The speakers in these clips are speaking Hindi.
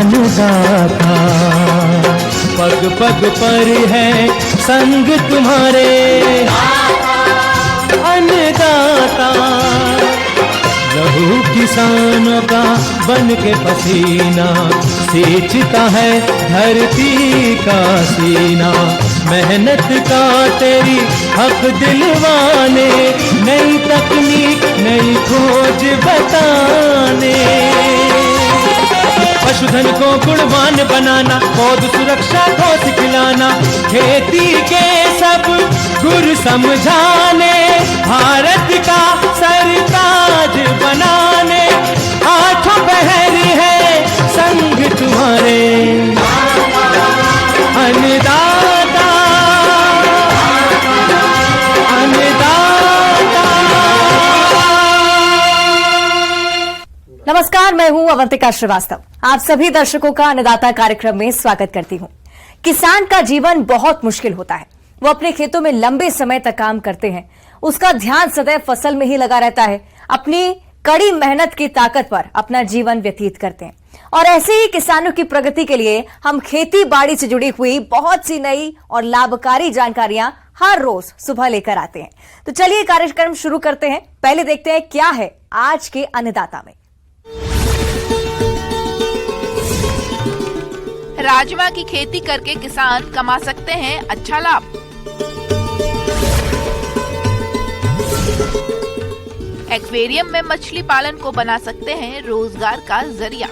अन्नदाता, पग पग पर है संग तुम्हारे अन्नदाता। लहू किसानों का बन के पसीना सींचता है धरती का सीना। मेहनत का तेरी हक दिलवाने, नई तकनीक नई खोज बताने। पशुधन को गुणवान बनाना, पौध सुरक्षा को सिखलाना, खेती के सब गुर समझाने, भारत का सरताज बनाने। आठों पहर है संग तुम्हारे अन्नदाता, अन्नदाता। नमस्कार, मैं हूं अवंतिका श्रीवास्तव। आप सभी दर्शकों का अन्नदाता कार्यक्रम में स्वागत करती हूं। किसान का जीवन बहुत मुश्किल होता है। वो अपने खेतों में लंबे समय तक काम करते हैं, उसका ध्यान सदैव फसल में ही लगा रहता है, अपनी कड़ी मेहनत की ताकत पर अपना जीवन व्यतीत करते हैं। और ऐसे ही किसानों की प्रगति के लिए हम खेती बाड़ी से जुड़ी हुई बहुत सी नई और लाभकारी जानकारियां हर रोज सुबह लेकर आते हैं। तो चलिए कार्यक्रम शुरू करते हैं। पहले देखते हैं क्या है आज के अन्नदाता में। राजमा की खेती करके किसान कमा सकते हैं अच्छा लाभ। एक्वेरियम में मछली पालन को बना सकते हैं रोजगार का जरिया।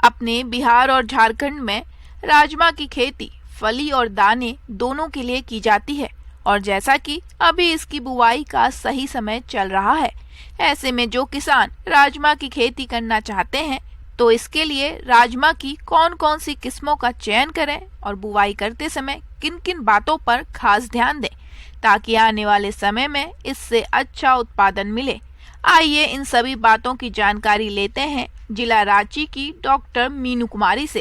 अपने बिहार और झारखंड में राजमा की खेती फली और दाने दोनों के लिए की जाती है और जैसा कि अभी इसकी बुवाई का सही समय चल रहा है, ऐसे में जो किसान राजमा की खेती करना चाहते हैं तो इसके लिए राजमा की कौन कौन सी किस्मों का चयन करें और बुवाई करते समय किन किन बातों पर खास ध्यान दें ताकि आने वाले समय में इससे अच्छा उत्पादन मिले। आइए इन सभी बातों की जानकारी लेते हैं जिला रांची की डॉक्टर मीनू कुमारी से।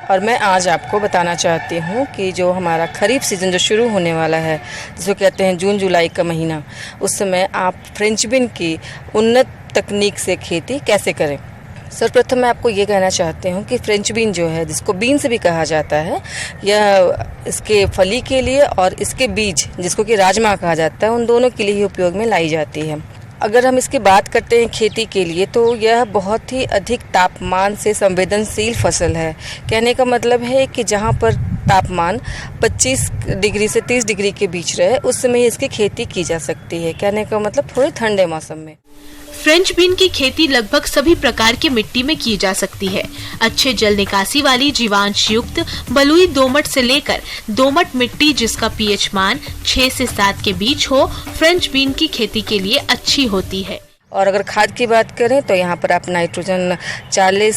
और मैं आज आपको बताना चाहती हूँ कि जो हमारा खरीफ सीज़न जो शुरू होने वाला है, जिसको कहते हैं जून जुलाई का महीना, उस समय आप फ्रेंच बीन की उन्नत तकनीक से खेती कैसे करें। सर्वप्रथम मैं आपको ये कहना चाहती हूँ कि फ्रेंच बीन जो है, जिसको बीन से भी कहा जाता है, यह इसके फली के लिए और इसके बीज जिसको कि राजमा कहा जाता है, उन दोनों के लिए ही उपयोग में लाई जाती है। अगर हम इसकी बात करते हैं खेती के लिए तो यह बहुत ही अधिक तापमान से संवेदनशील फसल है। कहने का मतलब है कि जहाँ पर तापमान 25 डिग्री से 30 डिग्री के बीच रहे उस समय इसकी खेती की जा सकती है। कहने का मतलब थोड़े ठंडे मौसम में। फ्रेंच बीन की खेती लगभग सभी प्रकार की मिट्टी में की जा सकती है। अच्छे जल निकासी वाली जीवांश युक्त बलुई दोमट से लेकर दोमट मिट्टी जिसका पीएच मान 6 से 7 के बीच हो, फ्रेंच बीन की खेती के लिए अच्छी होती है। और अगर खाद की बात करें तो यहाँ पर आप नाइट्रोजन 40,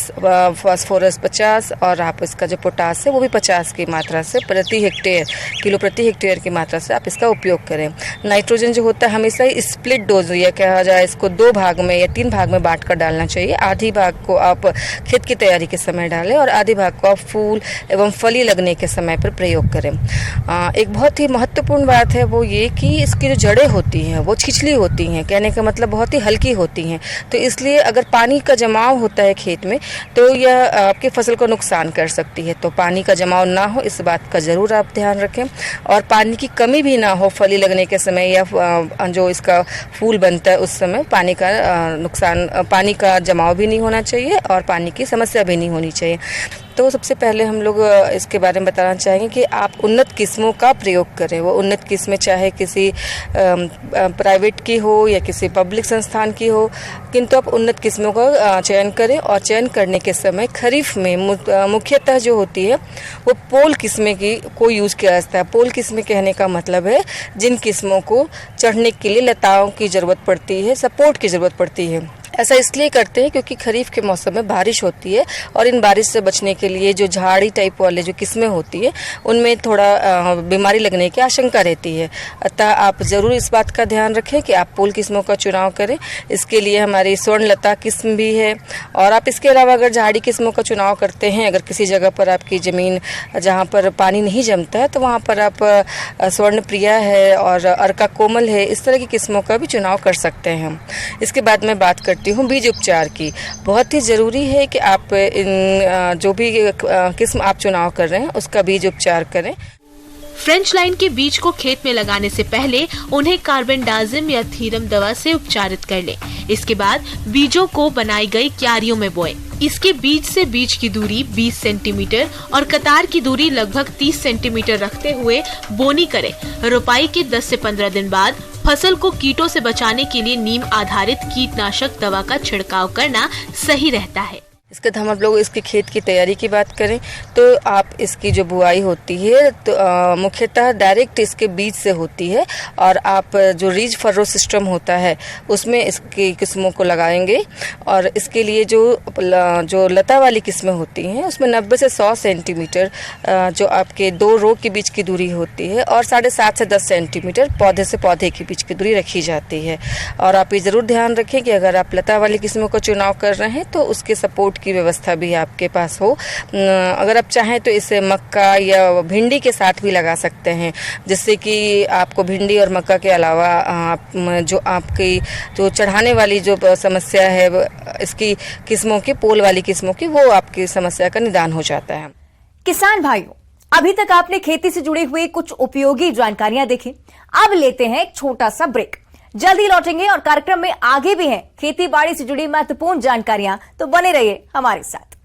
फास्फोरस 50 और आप इसका जो पोटास है वो भी 50 की मात्रा से किलो प्रति हेक्टेयर की मात्रा से आप इसका उपयोग करें। नाइट्रोजन जो होता है हमेशा ही स्प्लिट डोज या कहा जाए इसको 2 भाग में या 3 भाग में बांट कर डालना चाहिए। आधी भाग को आप खेत की तैयारी के समय डालें और आधी भाग को आप फूल एवं फली लगने के समय पर प्रयोग करें। एक बहुत ही महत्वपूर्ण बात है वो ये कि इसकी जो जड़ें होती हैं वो छिछली होती हैं। कहने का मतलब बहुत ही हल्की होती हैं, तो इसलिए अगर पानी का जमाव होता है खेत में तो यह आपकी फसल को नुकसान कर सकती है। तो पानी का जमाव ना हो इस बात का ज़रूर आप ध्यान रखें और पानी की कमी भी ना हो फली लगने के समय या जो इसका फूल बनता है उस समय पानी का जमाव भी नहीं होना चाहिए और पानी की समस्या भी नहीं होनी चाहिए। तो सबसे पहले हम लोग इसके बारे में बताना चाहेंगे कि आप उन्नत किस्मों का प्रयोग करें। वो उन्नत किस्में चाहे किसी प्राइवेट की हो या किसी पब्लिक संस्थान की हो, किंतु आप उन्नत किस्मों का चयन करें। और चयन करने के समय खरीफ में मुख्यतः जो होती है वो पोल किस्में को यूज़ किया जाता है। पोल किस्में कहने का मतलब है जिन किस्मों को चढ़ने के लिए लताओं की ज़रूरत पड़ती है, सपोर्ट की ज़रूरत पड़ती है। ऐसा इसलिए करते हैं क्योंकि खरीफ के मौसम में बारिश होती है और इन बारिश से बचने के लिए जो झाड़ी टाइप वाले जो किस्में होती है उनमें थोड़ा बीमारी लगने की आशंका रहती है। अतः आप ज़रूर इस बात का ध्यान रखें कि आप पोल किस्मों का चुनाव करें। इसके लिए हमारी स्वर्णलता किस्म भी है। और आप इसके अलावा अगर झाड़ी किस्मों का चुनाव करते हैं, अगर किसी जगह पर आपकी ज़मीन जहाँ पर पानी नहीं जमता है तो वहाँ पर आप स्वर्णप्रिया है और अर्का कोमल है, इस तरह की किस्मों का भी चुनाव कर सकते हैं। इसके बाद मैं बात करती हूँ बीज उपचार की। बहुत ही ज़रूरी है कि आप इन जो भी किस्म आप चुनाव कर रहे हैं उसका बीज उपचार करें। फ्रेंच लाइन के बीज को खेत में लगाने से पहले उन्हें कार्बेंडाजिम या थीरम दवा से उपचारित कर लें। इसके बाद बीजों को बनाई गई क्यारियों में बोएं। इसके बीज से बीज की दूरी 20 सेंटीमीटर और कतार की दूरी लगभग 30 सेंटीमीटर रखते हुए बोनी करें। रोपाई के 10 से 15 दिन बाद फसल को कीटों से बचाने के लिए नीम आधारित कीटनाशक दवा का छिड़काव करना सही रहता है। इसके बाद हम लोग इसके खेत की तैयारी की बात करें तो आप इसकी जो बुआई होती है तो मुख्यतः डायरेक्ट इसके बीज से होती है और आप जो रीज फर्रो सिस्टम होता है उसमें इसकी किस्मों को लगाएंगे। और इसके लिए जो लता वाली किस्में होती हैं उसमें 90 से 100 सेंटीमीटर जो आपके 2 रो के बीच की दूरी होती है और 7.5 से 10 सेंटीमीटर पौधे से पौधे के बीच की दूरी रखी जाती है। और आप ये ज़रूर ध्यान रखें कि अगर आप लता वाली किस्मों का चुनाव कर रहे हैं तो उसके सपोर्ट की व्यवस्था भी आपके पास हो। अगर आप चाहें तो इसे मक्का या भिंडी के साथ भी लगा सकते हैं, जिससे कि आपको भिंडी और मक्का के अलावा जो आपकी जो चढ़ाने वाली जो समस्या है इसकी किस्मों की, पोल वाली किस्मों की, वो आपकी समस्या का निदान हो जाता है। किसान भाइयों, अभी तक आपने खेती से जुड़ी हुई कुछ उपयोगी जानकारियां देखी। अब लेते हैं एक छोटा सा ब्रेक। जल्दी लौटेंगे और कार्यक्रम में आगे भी हैं खेती बाड़ी से जुड़ी महत्वपूर्ण जानकारियां, तो बने रहिए हमारे साथ।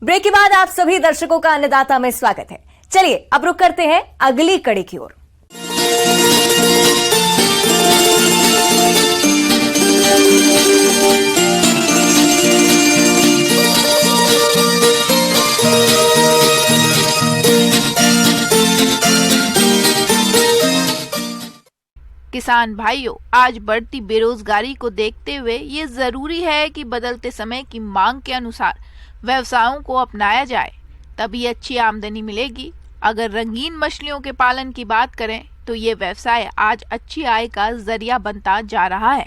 ब्रेक के बाद आप सभी दर्शकों का अन्नदाता में स्वागत है। चलिए अब रुक करते हैं अगली कड़ी की ओर। किसान भाइयों, आज बढ़ती बेरोजगारी को देखते हुए ये जरूरी है कि बदलते समय की मांग के अनुसार व्यवसायों को अपनाया जाए, तभी अच्छी आमदनी मिलेगी। अगर रंगीन मछलियों के पालन की बात करें तो ये व्यवसाय आज अच्छी आय का जरिया बनता जा रहा है।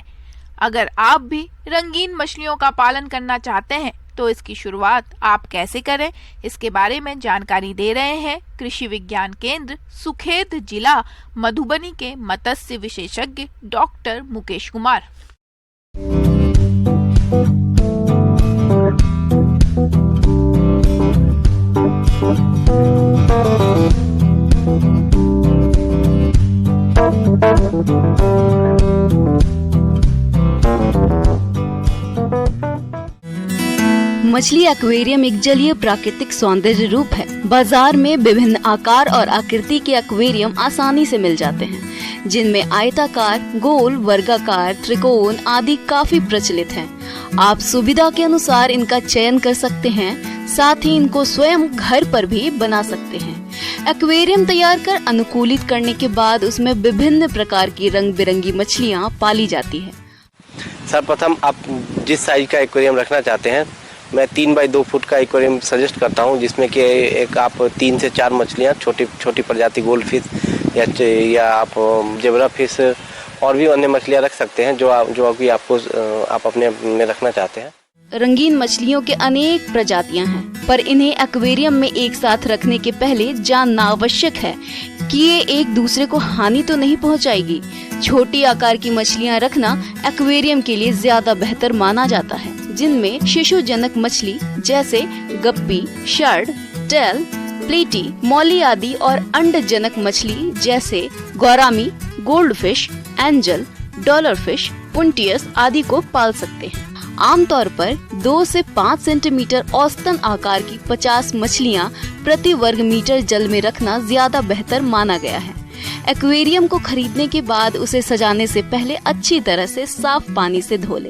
अगर आप भी रंगीन मछलियों का पालन करना चाहते हैं तो इसकी शुरुआत आप कैसे करें, इसके बारे में जानकारी दे रहे हैं कृषि विज्ञान केंद्र सुखेत जिला मधुबनी के मत्स्य विशेषज्ञ डॉक्टर मुकेश कुमार। मछली एक्वेरियम एक जलीय प्राकृतिक सौंदर्य रूप है। बाजार में विभिन्न आकार और आकृति के एक्वेरियम आसानी से मिल जाते हैं, जिनमें आयताकार, गोल, वर्गाकार, त्रिकोण आदि काफी प्रचलित हैं। आप सुविधा के अनुसार इनका चयन कर सकते हैं, साथ ही इनको स्वयं घर पर भी बना सकते हैं। एक्वेरियम तैयार कर अनुकूलित करने के बाद उसमें विभिन्न प्रकार की रंग बिरंगी मछलियाँ पाली जाती है। सर्वप्रथम आप जिस साइज का एक्वेरियम रखना चाहते हैं, मैं 3 बाई 2 फुट का एक्वेरियम सजेस्ट करता हूं, जिसमें कि एक आप 3 से 4 मछलियां, छोटी प्रजाति गोल्ड फिश या आप जेब्रा फिश और भी अन्य मछलियां रख सकते हैं जो अभी आप अपने में रखना चाहते हैं। रंगीन मछलियों के अनेक प्रजातियां हैं, पर इन्हें एक्वेरियम में एक साथ रखने के पहले जानना आवश्यक है कि ये एक दूसरे को हानि तो नहीं पहुंचाएगी। छोटी आकार की मछलियां रखना एक्वेरियम के लिए ज्यादा बेहतर माना जाता है, जिनमें शिशुजनक मछली जैसे गप्पी, शर्ड, टेल, प्लेटी, मौली आदि और अंडजनक मछली जैसे गौरामी, गोल्डफिश, एंजल, डॉलरफिश, पुंटियस आदि को पाल सकते हैं। आमतौर पर 2 से 5 सेंटीमीटर औसतन आकार की 50 मछलियां प्रति वर्ग मीटर जल में रखना ज्यादा बेहतर माना गया है। एक्वेरियम को खरीदने के बाद उसे सजाने से पहले अच्छी तरह से साफ पानी से धो लें।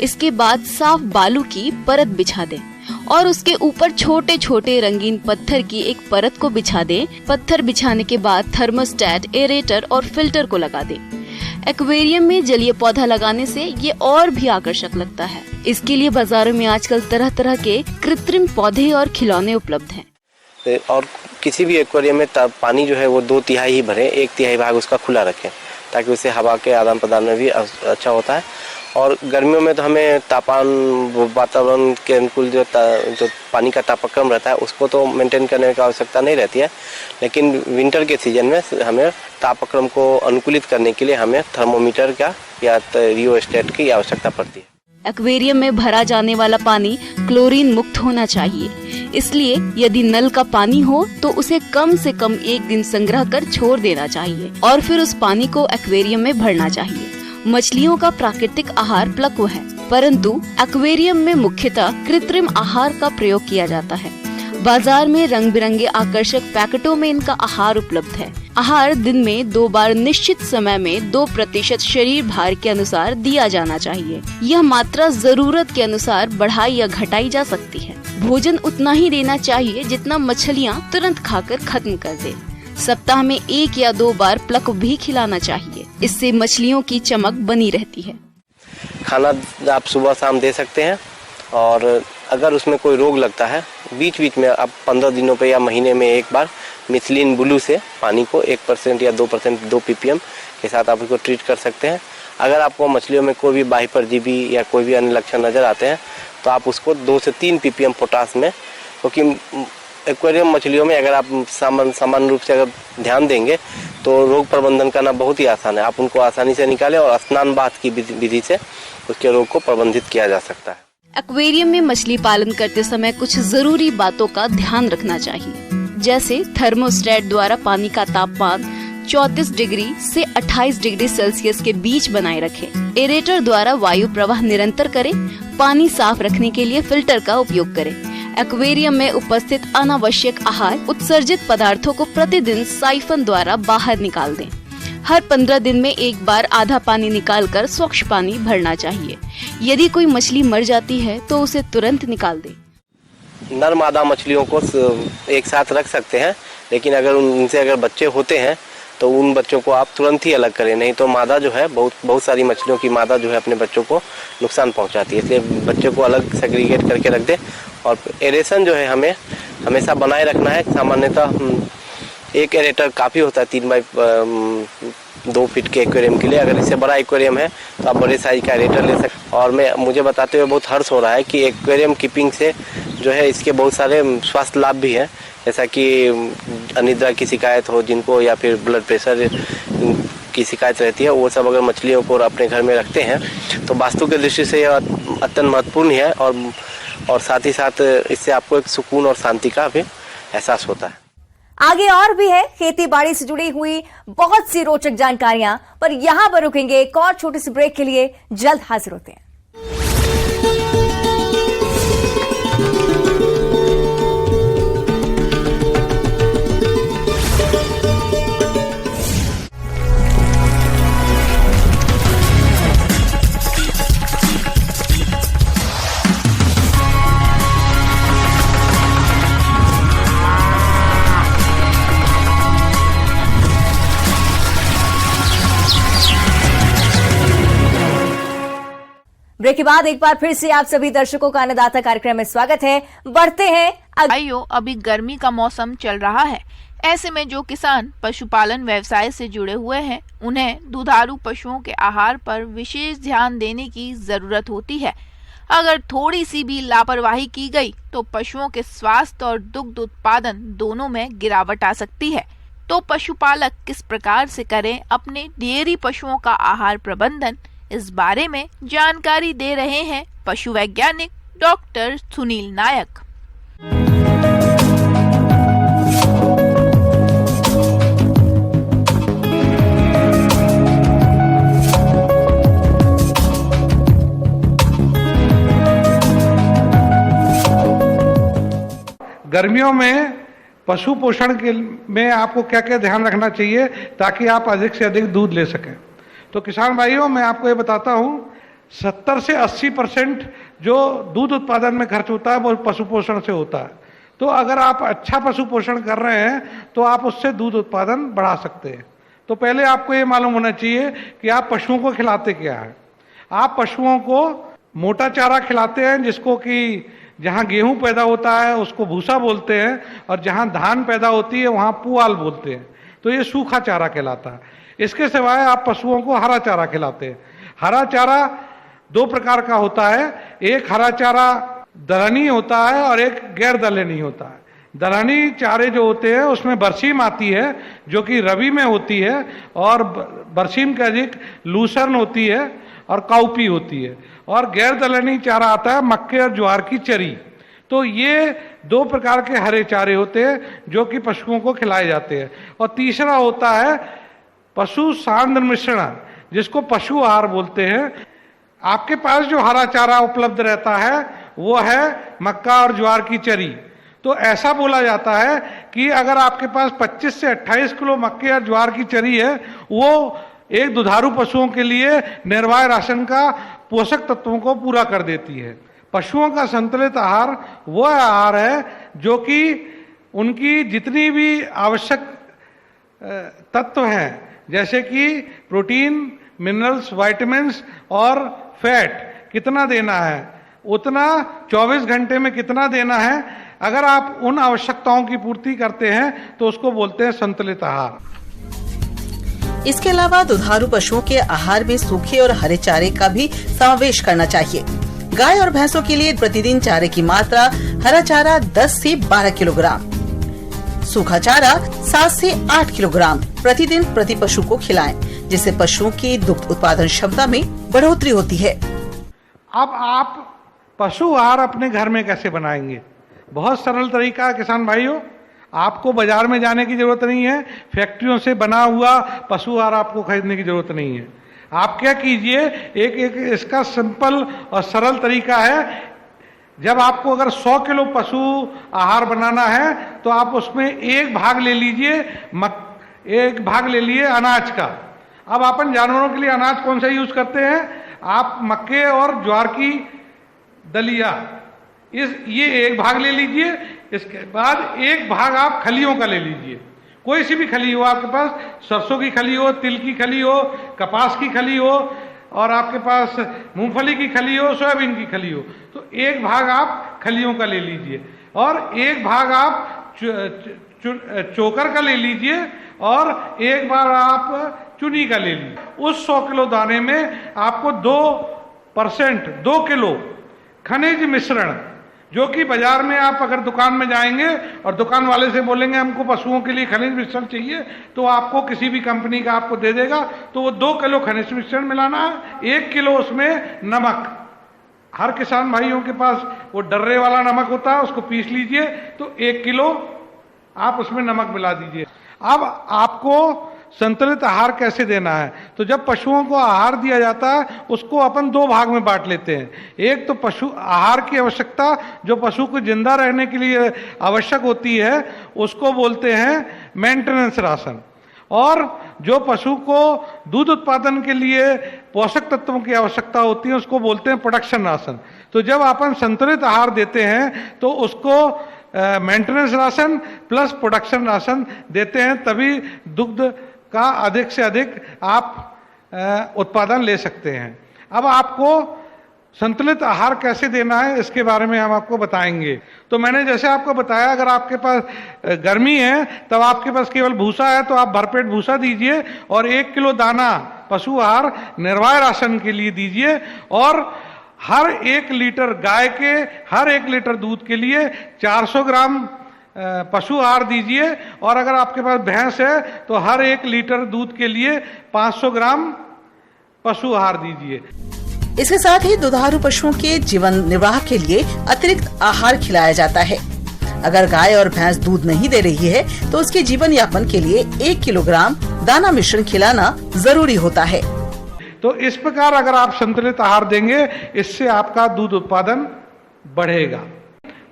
इसके बाद साफ बालू की परत बिछा दें और उसके ऊपर छोटे छोटे रंगीन पत्थर की एक परत को बिछा दें। पत्थर बिछाने के बाद थर्मोस्टेट, एरेटर और फिल्टर को लगा दें। एक्वेरियम में जलीय पौधा लगाने से ये और भी आकर्षक लगता है। इसके लिए बाजारों में आजकल तरह तरह के कृत्रिम पौधे और खिलौने उपलब्ध हैं। और किसी भी एक्वेरियम में पानी जो है वो 2/3 ही भरें, 1/3 भाग उसका खुला रखें, ताकि उससे हवा के आदान प्रदान में भी अच्छा होता है। और गर्मियों में तो हमें तापमान, वातावरण के अनुकूल जो पानी का तापक्रम रहता है उसको तो मेंटेन करने की आवश्यकता नहीं रहती है, लेकिन विंटर के सीजन में हमें तापक्रम को अनुकूलित करने के लिए हमें थर्मोमीटर का या रियोस्टेट की आवश्यकता पड़ती है। एक्वेरियम में भरा जाने वाला पानी क्लोरीन मुक्त होना चाहिए, इसलिए यदि नल का पानी हो तो उसे कम से कम 1 दिन संग्रह कर छोड़ देना चाहिए और फिर उस पानी को एक्वेरियम में भरना चाहिए। मछलियों का प्राकृतिक आहार प्लक्व है, परंतु एक्वेरियम में मुख्यतः कृत्रिम आहार का प्रयोग किया जाता है। बाजार में रंग बिरंगे आकर्षक पैकेटों में इनका आहार उपलब्ध है। आहार दिन में 2 बार निश्चित समय में 2% शरीर भार के अनुसार दिया जाना चाहिए। यह मात्रा जरूरत के अनुसार बढ़ाई या घटाई जा सकती है। भोजन उतना ही देना चाहिए जितना मछलियाँ तुरंत खाकर खत्म कर दे। सप्ताह में 1 या 2 बार प्लक भी खिलाना चाहिए, इससे मछलियों की चमक बनी रहती है। खाना आप सुबह शाम दे सकते हैं, और अगर उसमें कोई रोग लगता है बीच बीच में आप 15 दिनों पे या महीने में एक बार मिथिलीन ब्लू से पानी को 1% या 2% 2 ppm के साथ आप उसको ट्रीट कर सकते हैं। अगर आपको मछलियों में कोई भी बाह्य परजीवी या कोई भी अन्य लक्षण नज़र आते हैं तो आप उसको 2 से 3 ppm पोटास में, क्योंकि एक्वेरियम मछलियों में अगर आप सामान्य रूप से अगर ध्यान देंगे तो रोग प्रबंधन करना बहुत ही आसान है। आप उनको आसानी से निकालें और स्नान बाथ की विधि से उसके रोग को प्रबंधित किया जा सकता है। एक्वेरियम में मछली पालन करते समय कुछ जरूरी बातों का ध्यान रखना चाहिए, जैसे थर्मोस्टेट द्वारा पानी का तापमान 34 डिग्री से 28 डिग्री सेल्सियस के बीच बनाए रखें। एरेटर द्वारा वायु प्रवाह निरंतर करें। पानी साफ रखने के लिए फिल्टर का उपयोग करें। एक्वेरियम में उपस्थित अनावश्यक आहार उत्सर्जित पदार्थों को प्रतिदिन साइफन द्वारा बाहर निकाल दें। हर 15 दिन में एक बार आधा पानी निकालकर स्वच्छ पानी भरना चाहिए। यदि कोई मछली मर जाती है तो उसे तुरंत निकाल दें। नर मादा मछलियों को एक साथ रख सकते हैं, लेकिन अगर उनसे अगर बच्चे होते हैं तो उन बच्चों को आप तुरंत ही अलग करें, नहीं तो मादा जो है बहुत सारी मछलियों की मादा जो है अपने बच्चों को नुकसान पहुंचाती है। इसलिए बच्चे को अलग सेग्रीगेट करके रख दें। और एरेशन जो है हमें हमेशा बनाए रखना है। सामान्यतः एक एरेटर काफ़ी होता है 3x2 फीट के एक्वेरियम के लिए। अगर इससे बड़ा एक्वेरियम है तो आप बड़े साइज का एरेटर ले सकते। और मुझे बताते हुए बहुत हर्ष हो रहा है कि एक्वेरियम कीपिंग से जो है इसके बहुत सारे स्वास्थ्य लाभ भी हैं, जैसा कि अनिद्रा की शिकायत हो जिनको, या फिर ब्लड प्रेशर की शिकायत रहती है, वो सब अगर मछलियों को अपने घर में रखते हैं तो वास्तु की दृष्टि से यह अत्यंत महत्वपूर्ण है। और साथ ही साथ इससे आपको एक सुकून और शांति का भी एहसास होता है। आगे और भी है खेती बाड़ी से जुड़ी हुई बहुत सी रोचक जानकारियां, पर यहां पर रुकेंगे। एक और छोटे से ब्रेक के लिए जल्द हाजिर होते हैं। ब्रेक के बाद एक बार फिर से आप सभी दर्शकों का अन्नदाता कार्यक्रम में स्वागत है। बढ़ते हैं। भाइयों, अभी गर्मी का मौसम चल रहा है। ऐसे में जो किसान पशुपालन व्यवसाय से जुड़े हुए हैं उन्हें दुधारू पशुओं के आहार पर विशेष ध्यान देने की जरूरत होती है। अगर थोड़ी सी भी लापरवाही की गई तो पशुओं के स्वास्थ्य और दुग्ध उत्पादन दोनों में गिरावट आ सकती है। तो पशुपालक किस प्रकार से करें अपने डेयरी पशुओं का आहार प्रबंधन, इस बारे में जानकारी दे रहे हैं पशु वैज्ञानिक डॉक्टर सुनील नायक। गर्मियों में पशु पोषण के में आपको क्या क्या ध्यान रखना चाहिए ताकि आप अधिक से अधिक दूध ले सकें। तो किसान भाइयों, मैं आपको ये बताता हूँ 70 से 80% जो दूध उत्पादन में खर्च होता है वो पशु पोषण से होता है। तो अगर आप अच्छा पशु पोषण कर रहे हैं तो आप उससे दूध उत्पादन बढ़ा सकते हैं। तो पहले आपको ये मालूम होना चाहिए कि आप पशुओं को खिलाते क्या है। आप पशुओं को मोटा चारा खिलाते हैं, जिसको कि जहाँ गेहूं पैदा होता है उसको भूसा बोलते हैं, और जहाँ धान पैदा होती है वहाँ पुआल बोलते हैं। तो ये सूखा चारा कहलाता है। इसके सिवाय आप पशुओं को हरा चारा खिलाते हैं। हरा चारा 2 प्रकार का होता है। एक हरा चारा दलहनी होता है और एक गैर दलहनी होता है। दलहनी चारे जो होते हैं उसमें बरसीम आती है जो कि रबी में होती है, और बरसीम के अधिक लूसर्न होती है और काउपी होती है। और गैर दलहनी चारा आता है मक्के और ज्वार की चरी। तो ये 2 प्रकार के हरे चारे होते हैं जो कि पशुओं को खिलाए जाते हैं। और तीसरा होता है पशु सांद्र मिश्रण, जिसको पशु आहार बोलते हैं। आपके पास जो हरा चारा उपलब्ध रहता है वो है मक्का और ज्वार की चरी। तो ऐसा बोला जाता है कि अगर आपके पास 25 से 28 किलो मक्के और ज्वार की चरी है, वो एक दुधारू पशुओं के लिए निर्वाह राशन का पोषक तत्वों को पूरा कर देती है। पशुओं का संतुलित आहार वो आहार है जो कि उनकी जितनी भी आवश्यक तत्व हैं, जैसे कि प्रोटीन, मिनरल्स, विटामिन्स और फैट कितना देना है, उतना 24 घंटे में कितना देना है। अगर आप उन आवश्यकताओं की पूर्ति करते हैं तो उसको बोलते हैं संतुलित आहार। इसके अलावा दुधारू पशुओं के आहार में सूखे और हरे चारे का भी समावेश करना चाहिए। गाय और भैंसों के लिए प्रतिदिन चारे की मात्रा हरा चारा 10 से 12 किलोग्राम, सूखा चारा 7 से 8 किलोग्राम प्रतिदिन प्रति पशु को खिलाएं, जिससे पशुओं की दुग्ध उत्पादन क्षमता में बढ़ोतरी होती है। अब आप पशु आहार अपने घर में कैसे बनाएंगे? बहुत सरल तरीका है किसान भाइयों। आपको बाजार में जाने की जरूरत नहीं है, फैक्ट्रियों से बना हुआ पशु आहार आपको खरीदने की जरूरत नहीं है। आप क्या कीजिए, एक इसका सिंपल और सरल तरीका है। जब आपको अगर 100 किलो पशु आहार बनाना है तो आप उसमें एक भाग ले लीजिए, एक भाग ले लिए अनाज का। अब अपन जानवरों के लिए अनाज कौन सा यूज करते हैं? आप मक्के और ज्वार की दलिया, ये एक भाग ले लीजिए। इसके बाद एक भाग आप खलियों का ले लीजिए, कोई सी भी खली हो आपके पास, सरसों की खली हो, तिल की खली हो, कपास की खली हो, और आपके पास मूंगफली की खली हो, सोयाबीन की खली हो। तो एक भाग आप खलियों का ले लीजिए और एक भाग आप चोकर का ले लीजिए और एक बार आप चुनी का ले लीजिए। उस 100 किलो दाने में आपको 2% 2 किलो खनिज मिश्रण, जो कि बाजार में आप अगर दुकान में जाएंगे और दुकान वाले से बोलेंगे हमको पशुओं के लिए खनिज मिश्रण चाहिए, तो आपको किसी भी कंपनी का आपको दे देगा। तो वो 2 किलो खनिज मिश्रण मिलाना है। 1 किलो उसमें नमक, हर किसान भाइयों के पास वो डर्रे वाला नमक होता है, उसको पीस लीजिए। तो 1 किलो आप उसमें नमक मिला दीजिए। अब आपको संतुलित आहार कैसे देना है? तो जब पशुओं को आहार दिया जाता है उसको अपन 2 भाग में बांट लेते हैं। एक तो पशु आहार की आवश्यकता, जो पशु को जिंदा रहने के लिए आवश्यक होती है, उसको बोलते हैं मेंटेनेंस राशन। और जो पशु को दूध उत्पादन के लिए पोषक तत्वों की आवश्यकता होती है उसको बोलते हैं प्रोडक्शन राशन। तो जब अपन संतुलित आहार देते हैं तो उसको maintenance ration plus production ration देते हैं, तभी दुग्ध का अधिक से अधिक आप उत्पादन ले सकते हैं। अब आपको संतुलित आहार कैसे देना है इसके बारे में हम आपको बताएंगे। तो मैंने जैसे आपको बताया, अगर आपके पास गर्मी है तब आपके पास केवल भूसा है तो आप भरपेट भूसा दीजिए और 1 किलो दाना पशु आहार निर्वाह राशन के लिए दीजिए। और हर 1 लीटर गाय के हर 1 लीटर दूध के लिए 400 ग्राम पशु आहार दीजिए, और अगर आपके पास भैंस है तो हर 1 लीटर दूध के लिए 500 ग्राम पशु आहार दीजिए। इसके साथ ही दुधारू पशुओं के जीवन निर्वाह के लिए अतिरिक्त आहार खिलाया जाता है। अगर गाय और भैंस दूध नहीं दे रही है तो उसके जीवन यापन के लिए 1 किलोग्राम दाना मिश्रण खिलाना जरूरी होता है। तो इस प्रकार अगर आप संतुलित आहार देंगे, इससे आपका दूध उत्पादन बढ़ेगा।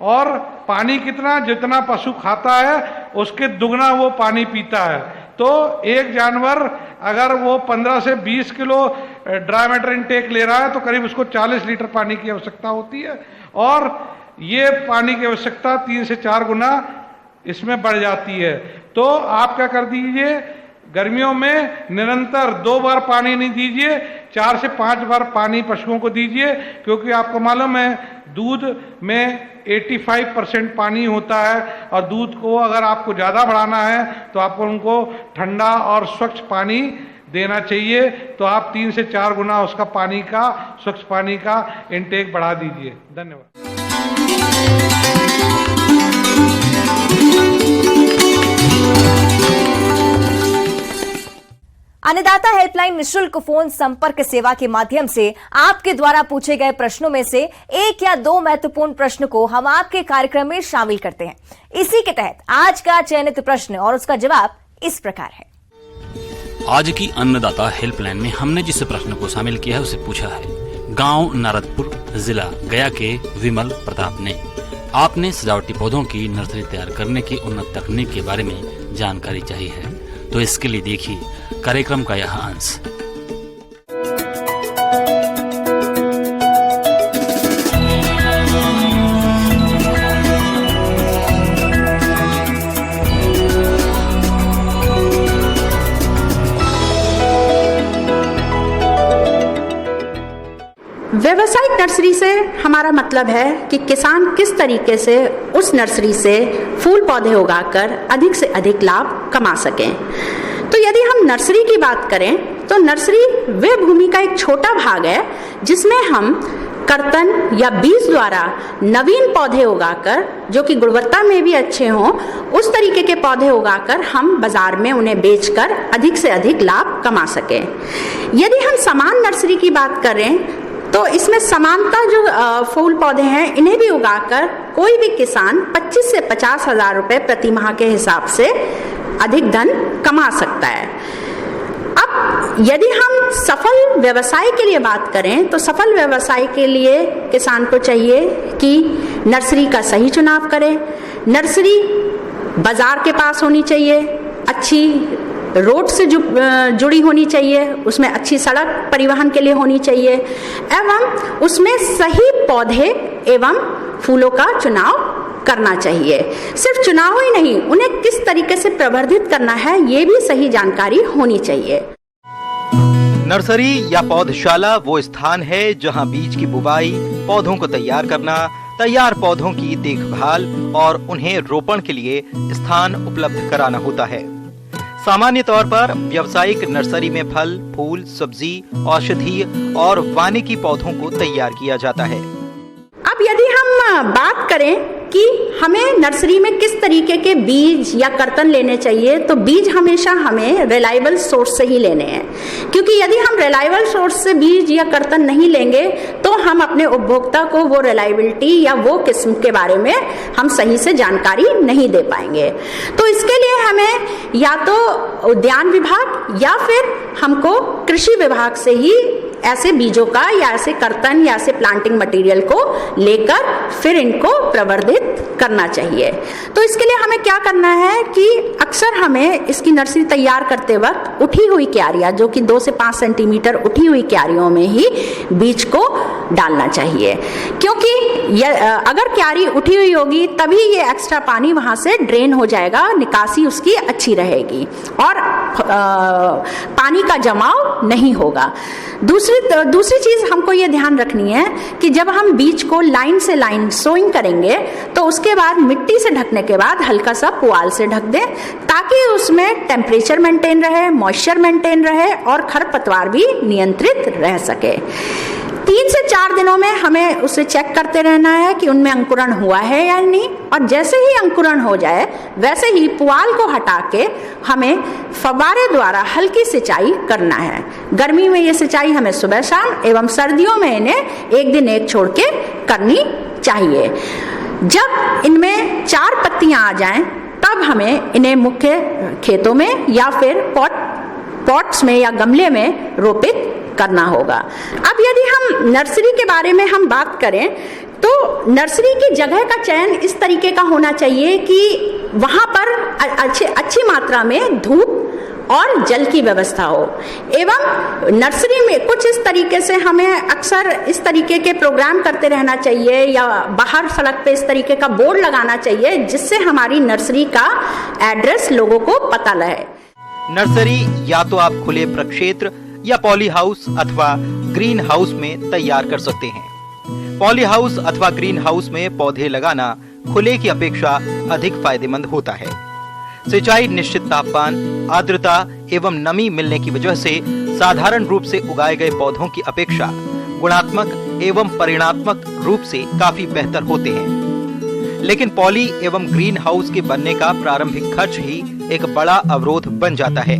और पानी कितना, जितना पशु खाता है उसके दुगना वो पानी पीता है। तो एक जानवर अगर वो 15 से 20 किलो ड्राई मैटर इनटेक ले रहा है तो करीब उसको 40 लीटर पानी की आवश्यकता होती है, और ये पानी की आवश्यकता 3 से 4 गुना इसमें बढ़ जाती है। तो आप क्या कर दीजिए, गर्मियों में निरंतर 2 बार पानी नहीं दीजिए, 4 से 5 बार पानी पशुओं को दीजिए, क्योंकि आपको मालूम है दूध में 85% पानी होता है, और दूध को अगर आपको ज़्यादा बढ़ाना है तो आपको उनको ठंडा और स्वच्छ पानी देना चाहिए। तो आप 3 से 4 गुना उसका पानी का, स्वच्छ पानी का इंटेक बढ़ा दीजिए। धन्यवाद। अन्नदाता हेल्पलाइन निःशुल्क फोन संपर्क सेवा के माध्यम से आपके द्वारा पूछे गए प्रश्नों में से 1 या 2 महत्वपूर्ण प्रश्न को हम आपके कार्यक्रम में शामिल करते हैं। इसी के तहत आज का चयनित प्रश्न और उसका जवाब इस प्रकार है। आज की अन्नदाता हेल्पलाइन में हमने जिस प्रश्न को शामिल किया है उसे पूछा है गांव नारदपुर, जिला गया के विमल प्रताप ने। आपने सजावटी पौधों की नर्सरी तैयार करने की उन्नत तकनीक के बारे में जानकारी चाहिए है, तो इसके लिए देखिए कार्यक्रम का यह अंश। व्यावसायिक नर्सरी से हमारा मतलब है कि किसान किस तरीके से उस नर्सरी से फूल पौधे उगाकर अधिक से अधिक लाभ कमा सकें। तो यदि हम नर्सरी की बात करें तो नर्सरी वे भूमि का एक छोटा भाग है जिसमें हम कर्तन या बीज द्वारा नवीन पौधे उगाकर, जो कि गुणवत्ता में भी अच्छे हों, उस तरीके के पौधे उगाकर हम बाजार में उन्हें बेचकर अधिक से अधिक लाभ कमा सकें। यदि हम समान नर्सरी की बात करें तो इसमें समानता जो फूल पौधे हैं इन्हें भी उगाकर कोई भी किसान 25 से 50 हजार रुपए प्रति माह के हिसाब से अधिक धन कमा सकता है। अब यदि हम सफल व्यवसाय के लिए बात करें तो सफल व्यवसाय के लिए किसान को चाहिए कि नर्सरी का सही चुनाव करे। नर्सरी बाजार के पास होनी चाहिए, अच्छी रोड से जुड़ी होनी चाहिए, उसमें अच्छी सड़क परिवहन के लिए होनी चाहिए, एवं उसमें सही पौधे एवं फूलों का चुनाव करना चाहिए। सिर्फ चुनाव ही नहीं, उन्हें किस तरीके से प्रवर्धित करना है ये भी सही जानकारी होनी चाहिए। नर्सरी या पौधशाला वो स्थान है जहां बीज की बुवाई, पौधों को तैयार करना, तैयार पौधों की देखभाल और उन्हें रोपण के लिए स्थान उपलब्ध कराना होता है। सामान्य तौर पर व्यावसायिक नर्सरी में फल, फूल, सब्जी, औषधीय और वानिकी पौधों को तैयार किया जाता है। अब यदि हम बात करें कि हमें नर्सरी में किस तरीके के बीज या कर्तन लेने चाहिए, तो बीज हमेशा हमें रिलायबल सोर्स से ही लेने हैं, क्योंकि यदि हम रिलायबल सोर्स से बीज या कर्तन नहीं लेंगे तो हम अपने उपभोक्ता को वो रिलायबिलिटी या वो किस्म के बारे में हम सही से जानकारी नहीं दे पाएंगे। तो इसके लिए हमें या तो उद्यान विभाग या फिर हमको कृषि विभाग से ही ऐसे बीजों का या ऐसे कर्तन या ऐसे प्लांटिंग मटेरियल को लेकर फिर इनको प्रवर्धित करना चाहिए। तो इसके लिए हमें क्या करना है कि अक्सर हमें इसकी नर्सरी तैयार करते वक्त उठी हुई क्यारियां, जो कि 2 से 5 सेंटीमीटर उठी हुई क्यारियों में ही बीज को डालना चाहिए, क्योंकि अगर क्यारी उठी हुई होगी तभी ये एक्स्ट्रा पानी वहां से ड्रेन हो जाएगा, निकासी उसकी अच्छी रहेगी और पानी का जमाव नहीं होगा। दूसरी चीज हमको ये ध्यान रखनी है कि जब हम बीज को लाइन से लाइन सोइंग करेंगे तो उसके बाद मिट्टी से ढकने के बाद हल्का सा पुआल से ढक दें, ताकि उसमें टेम्परेचर मेंटेन रहे, मॉइस्चर मेंटेन रहे और खरपतवार भी नियंत्रित रह सके। 3 से 4 दिनों में हमें उसे चेक करते रहना है कि उनमें अंकुरण हुआ है या नहीं, और जैसे ही अंकुरण हो जाए वैसे ही पुआल को हटा के हमें फव्वारे द्वारा हल्की सिंचाई करना है। गर्मी में ये सिंचाई हमें सुबह शाम एवं सर्दियों में इन्हें एक दिन एक छोड़ के करनी चाहिए। जब इनमें 4 पत्तियां आ जाएं तब हमें इन्हें मुख्य खेतों में या फिर पॉट्स में या गमले में रोपित करना होगा। अब यदि हम नर्सरी के बारे में हम बात करें तो नर्सरी की जगह का चयन इस तरीके का होना चाहिए कि वहां पर अच्छी मात्रा में धूप और जल की व्यवस्था हो, एवं नर्सरी में कुछ इस तरीके से हमें अक्सर इस तरीके के प्रोग्राम करते रहना चाहिए या बाहर सड़क पे इस तरीके का बोर्ड लगाना चाहिए जिससे हमारी नर्सरी का एड्रेस लोगों को पता लगे। नर्सरी या तो आप खुले प्रक्षेत्र या पॉली हाउस अथवा ग्रीन हाउस में तैयार कर सकते हैं। पॉली हाउस अथवा ग्रीन हाउस में पौधे लगाना खुले की अपेक्षा अधिक फायदेमंद होता है। सिंचाई निश्चित तापमान, आर्द्रता एवं नमी मिलने की वजह से साधारण रूप से उगाए गए पौधों की अपेक्षा गुणात्मक एवं परिणात्मक रूप से काफी बेहतर होते हैं। लेकिन पॉली एवं ग्रीन हाउस के बनने का प्रारंभिक खर्च ही एक बड़ा अवरोध बन जाता है।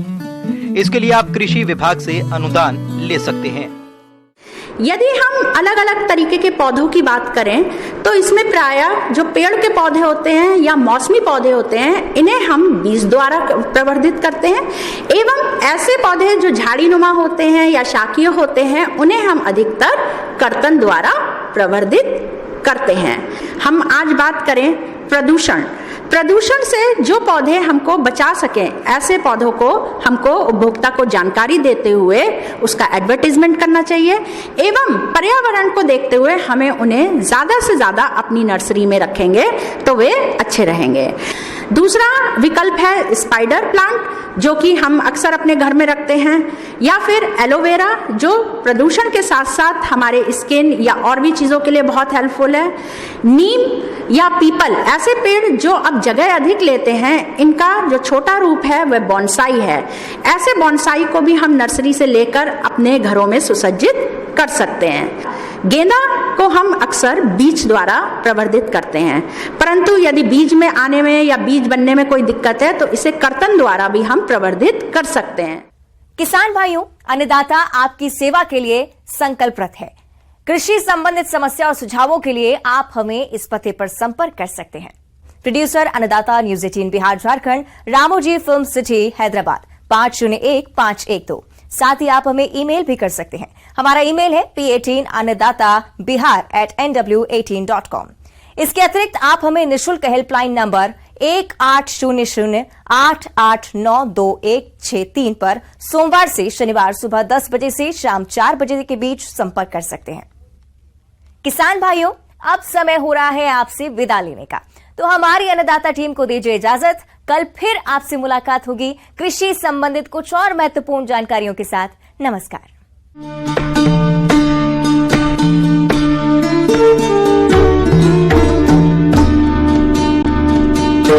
इसके लिए आप कृषि विभाग से अनुदान ले सकते हैं। यदि हम अलग अलग तरीके के पौधों की बात करें तो इसमें प्रायः जो पेड़ के पौधे होते हैं या मौसमी पौधे होते हैं इन्हें हम बीज द्वारा प्रवर्धित करते हैं, एवं ऐसे पौधे जो झाड़ीनुमा होते हैं या शाकीय होते हैं उन्हें हम अधिकतर कर्तन द्वारा प्रवर्धित करते हैं। हम आज बात करें प्रदूषण से जो पौधे हमको बचा सकें, ऐसे पौधों को हमको उपभोक्ता को जानकारी देते हुए उसका एडवर्टाइजमेंट करना चाहिए, एवं पर्यावरण को देखते हुए हमें उन्हें ज्यादा से ज्यादा अपनी नर्सरी में रखेंगे तो वे अच्छे रहेंगे। दूसरा विकल्प है स्पाइडर प्लांट, जो कि हम अक्सर अपने घर में रखते हैं, या फिर एलोवेरा जो प्रदूषण के साथ साथ हमारे स्किन या और भी चीज़ों के लिए बहुत हेल्पफुल है। नीम या पीपल ऐसे पेड़ जो अब जगह अधिक लेते हैं, इनका जो छोटा रूप है वह बॉन्साई है। ऐसे बॉन्साई को भी हम नर्सरी से लेकर अपने घरों में सुसज्जित कर सकते हैं। गेंदा को हम अक्सर बीज द्वारा प्रवर्धित करते हैं, परंतु यदि बीज में आने में या बीज बनने में कोई दिक्कत है तो इसे कर्तन द्वारा भी हम प्रवर्धित कर सकते हैं। किसान भाइयों, अन्नदाता आपकी सेवा के लिए संकल्परत है। कृषि संबंधित समस्या और सुझावों के लिए आप हमें इस पते पर संपर्क कर सकते हैं। प्रोड्यूसर अन्नदाता news 18 Bihar Jharkhand, Ramoji film city Hyderabad 501512। साथ ही आप हमें ईमेल भी कर सकते हैं। हमारा ईमेल है p18annadatabihar@nw18.com। इसके अतिरिक्त आप हमें निःशुल्क हेल्पलाइन नंबर 1800-8892-163 पर सोमवार से शनिवार सुबह 10 बजे से शाम 4 बजे के बीच संपर्क कर सकते हैं। किसान भाइयों, अब समय हो रहा है आपसे विदा लेने का, तो हमारी अन्नदाता टीम को दीजिए इजाजत। कल फिर आपसे मुलाकात होगी कृषि संबंधित कुछ और महत्वपूर्ण जानकारियों के साथ। नमस्कार।